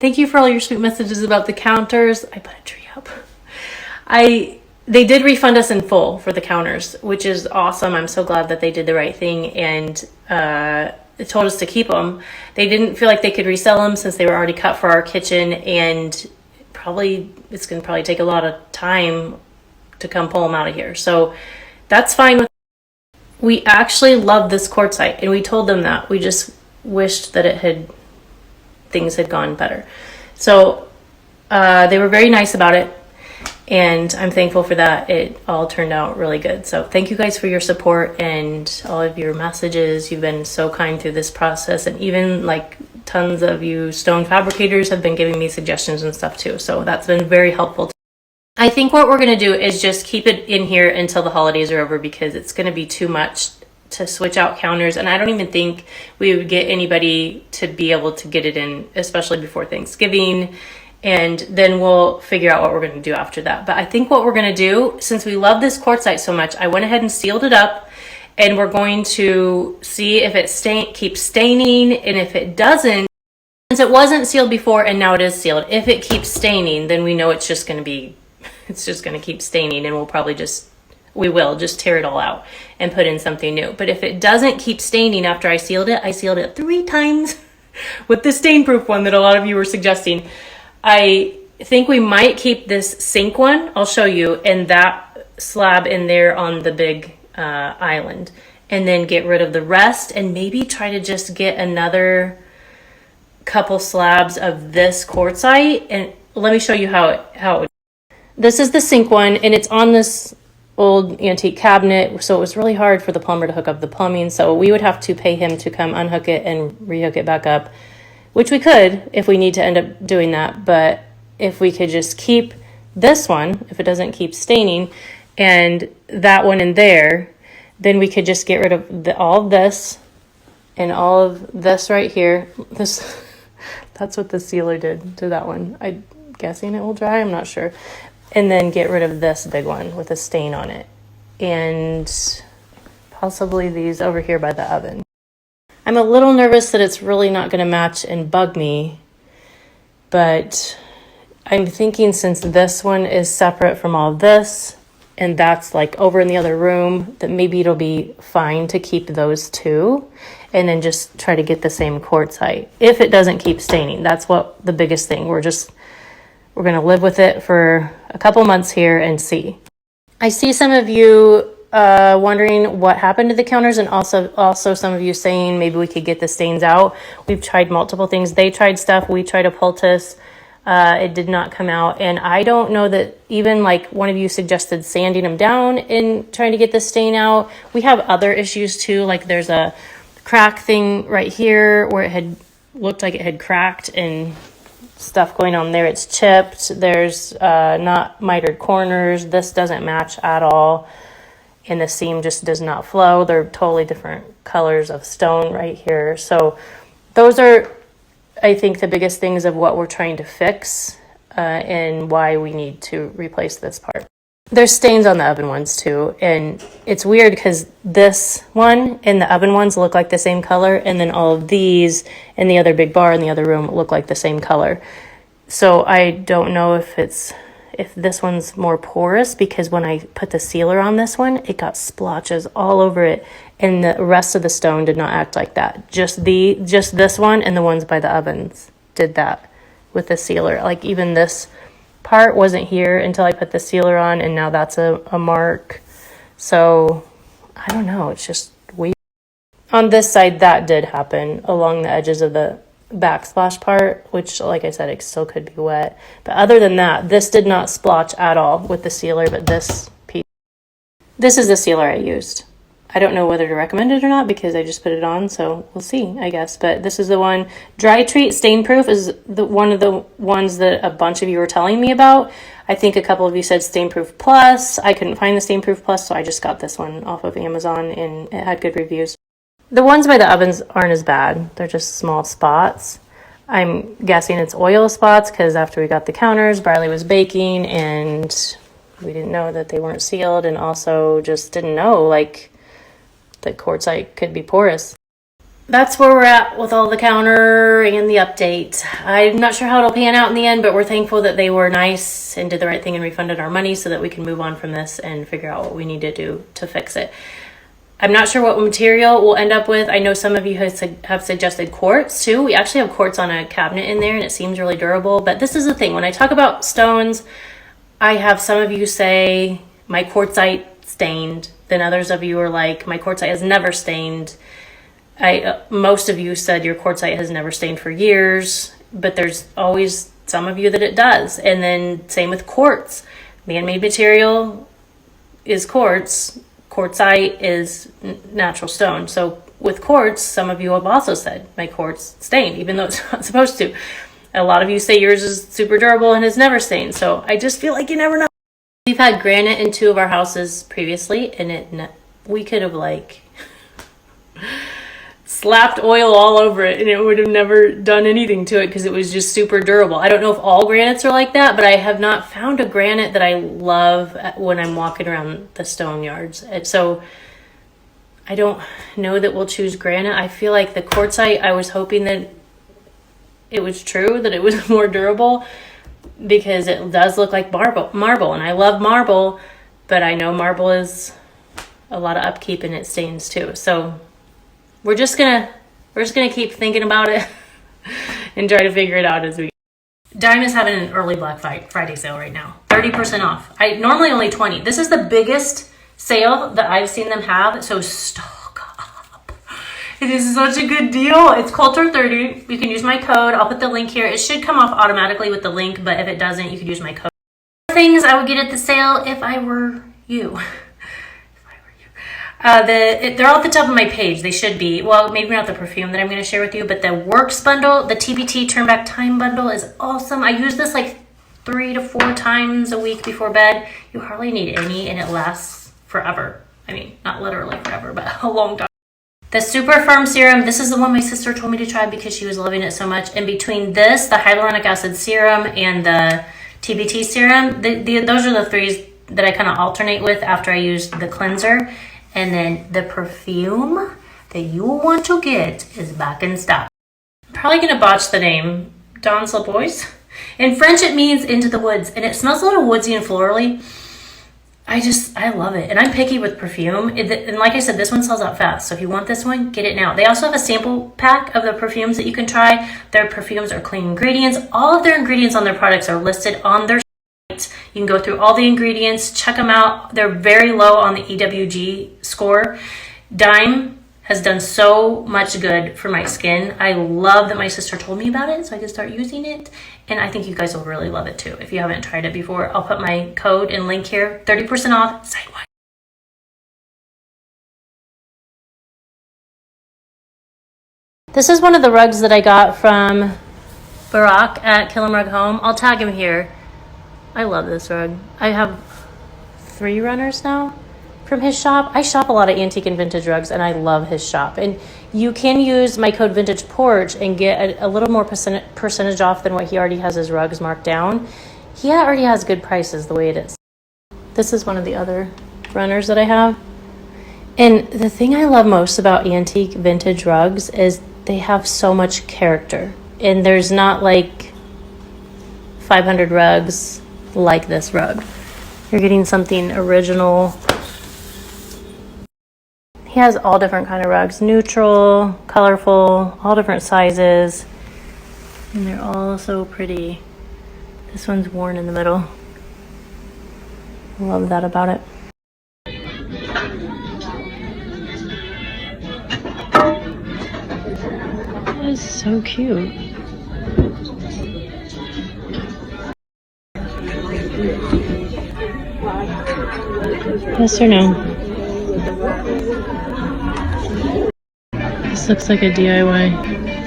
Thank you for all your sweet messages about the counters. I put a tree up. They did refund us in full for the counters, which is awesome. I'm so glad that they did the right thing and told us to keep them. They didn't feel like they could resell them since they were already cut for our kitchen, and it's going to probably take a lot of time to come pull them out of here. So that's fine. We actually love this quartzite, and we told them that. We just wished that things had gone better. So they were very nice about it, and I'm thankful for that. It all turned out really good. So thank you guys for your support and all of your messages. You've been so kind through this process, and even like tons of you stone fabricators have been giving me suggestions and stuff too. So that's been very helpful. I think what we're going to do is just keep it in here until the holidays are over, because it's going to be too much to switch out counters, and I don't even think we would get anybody to be able to get it in, especially before Thanksgiving, and then we'll figure out what we're going to do after that. But I think what we're going to do, since we love this quartzite so much, I went ahead and sealed it up, and we're going to see if it keeps staining, and if it doesn't, since it wasn't sealed before and now it is sealed, if it keeps staining, then we know it's just going to keep staining, and we will just tear it all out and put in something new. But if it doesn't keep staining after I sealed it 3 times with the stain proof one that a lot of you were suggesting. I think we might keep this sink one, I'll show you, and that slab in there on the big island, and then get rid of the rest, and maybe try to just get another couple slabs of this quartzite. And let me show you how this is the sink one, and it's on this old antique cabinet, so it was really hard for the plumber to hook up the plumbing, so we would have to pay him to come unhook it and rehook it back up, which we could if we need to end up doing that. But if we could just keep this one, if it doesn't keep staining, and that one in there, then we could just get rid of all of this and all of this right here. That's what the sealer did to that one. I'm guessing it will dry, I'm not sure. And then get rid of this big one with a stain on it, and possibly these over here by the oven. I'm a little nervous that it's really not going to match and bug me, but I'm thinking since this one is separate from all of this, and that's like over in the other room, that maybe it'll be fine to keep those two, and then just try to get the same quartzite if it doesn't keep staining. That's what the biggest thing. We're going to live with it for a couple months here and see. I see some of you wondering what happened to the counters, and also some of you saying maybe we could get the stains out. We've tried multiple things. They tried stuff. We tried a poultice. It did not come out. And I don't know that even like one of you suggested sanding them down and trying to get the stain out. We have other issues too. Like there's a crack thing right here where it had looked like it had cracked, and stuff going on there. It's chipped. There's not mitered corners. This doesn't match at all, and the seam just does not flow. They're totally different colors of stone right here. So those are, I think, the biggest things of what we're trying to fix and why we need to replace this part. There's stains on the oven ones too, and it's weird because this one and the oven ones look like the same color, and then all of these and the other big bar in the other room look like the same color. So I don't know if this one's more porous, because when I put the sealer on this one, it got splotches all over it, and the rest of the stone did not act like that. Just this one and the ones by the ovens did that with the sealer. Like even this part wasn't here until I put the sealer on, and now that's a mark. So I don't know, it's just weird. On this side, that did happen along the edges of the backsplash part, which, like I said, it still could be wet. But other than that, this did not splotch at all with the sealer. But this piece, this is the sealer I used. I don't know whether to recommend it or not, because I just put it on, so we'll see, I guess. But this is the one. Dry Treat Stain Proof is one of the ones that a bunch of you were telling me about. I think a couple of you said Stain Proof Plus. I couldn't find the Stain Proof Plus, so I just got this one off of Amazon, and it had good reviews. The ones by the ovens aren't as bad. They're just small spots. I'm guessing it's oil spots, because after we got the counters, Barley was baking, and we didn't know that they weren't sealed, and also just didn't know, like, that quartzite could be porous. that's where we're at with all the counter and the update. I'm not sure how it'll pan out in the end, but we're thankful that they were nice and did the right thing and refunded our money so that we can move on from this and figure out what we need to do to fix it. I'm not sure what material we'll end up with. I know some of you have suggested quartz too. We actually have quartz on a cabinet in there and it seems really durable. But this is the thing. When I talk about stones, I have some of you say my quartzite stained. Then others of you are like, my quartzite has never stained. Most of you said your quartzite has never stained for years. But there's always some of you that it does. And then same with quartz. Man-made material is quartz. Quartzite is natural stone. So with quartz, some of you have also said my quartz stained, even though it's not supposed to. A lot of you say yours is super durable and has never stained. So I just feel like you never know. We've had granite in 2 of our houses previously, and we could have like slapped oil all over it and it would have never done anything to it because it was just super durable. I don't know if all granites are like that, but I have not found a granite that I love when I'm walking around the stone yards. And so I don't know that we'll choose granite. I feel like the quartzite, I was hoping that it was true, that it was more durable because it does look like marble, and I love marble, but I know marble is a lot of upkeep and it stains too. So we're just gonna keep thinking about it and try to figure it out as we go. Dime is having an early Black Friday sale right now. 30% off. I normally only 20. This is the biggest sale that I've seen them have, so stock up. It is such a good deal. It's Kolter 30. You can use my code. I'll put the link here. It should come off automatically with the link, but if it doesn't, you could use my code. Things I would get at the sale if I were you. They're all at the top of my page. They should be. Well, maybe not the perfume that I'm going to share with you, but the Works bundle, the TBT Turn Back Time bundle is awesome. I use this like 3 to 4 times a week before bed. You hardly need any, and it lasts forever. I mean, not literally forever, but a long time. The Super Firm Serum, this is the one my sister told me to try because she was loving it so much. And between this, the Hyaluronic Acid Serum, and the TBT Serum, those are the 3 that I kind of alternate with after I use the cleanser. And then the perfume that you will want to get is back in stock. I'm probably going to botch the name. Dans la Bois. In French, it means into the woods. And it smells a little woodsy and florally. I love it. And I'm picky with perfume. And like I said, this one sells out fast. So if you want this one, get it now. They also have a sample pack of the perfumes that you can try. Their perfumes are clean ingredients. All of their ingredients on their products are listed on their site. You can go through all the ingredients, check them out. They're very low on the EWG score. Dime has done so much good for my skin. I love that my sister told me about it so I can start using it. And I think you guys will really love it too. If you haven't tried it before, I'll put my code and link here. 30% off site-wide. This is one of the rugs that I got from Barack at Kill 'em Rug Home. I'll tag him here. I love this rug. I have 3 runners now from his shop. I shop a lot of antique and vintage rugs, and I love his shop. And you can use my code VintagePorch and get a little more percentage off than what he already has his rugs marked down. He already has good prices the way it is. This is one of the other runners that I have. And the thing I love most about antique vintage rugs is they have so much character. And there's not like 500 rugs like this rug. You're getting something original. He has all different kind of rugs, neutral, colorful, all different sizes, and they're all so pretty. This one's worn in the middle. I love that about it. That is so cute. Yes or no? This looks like a DIY.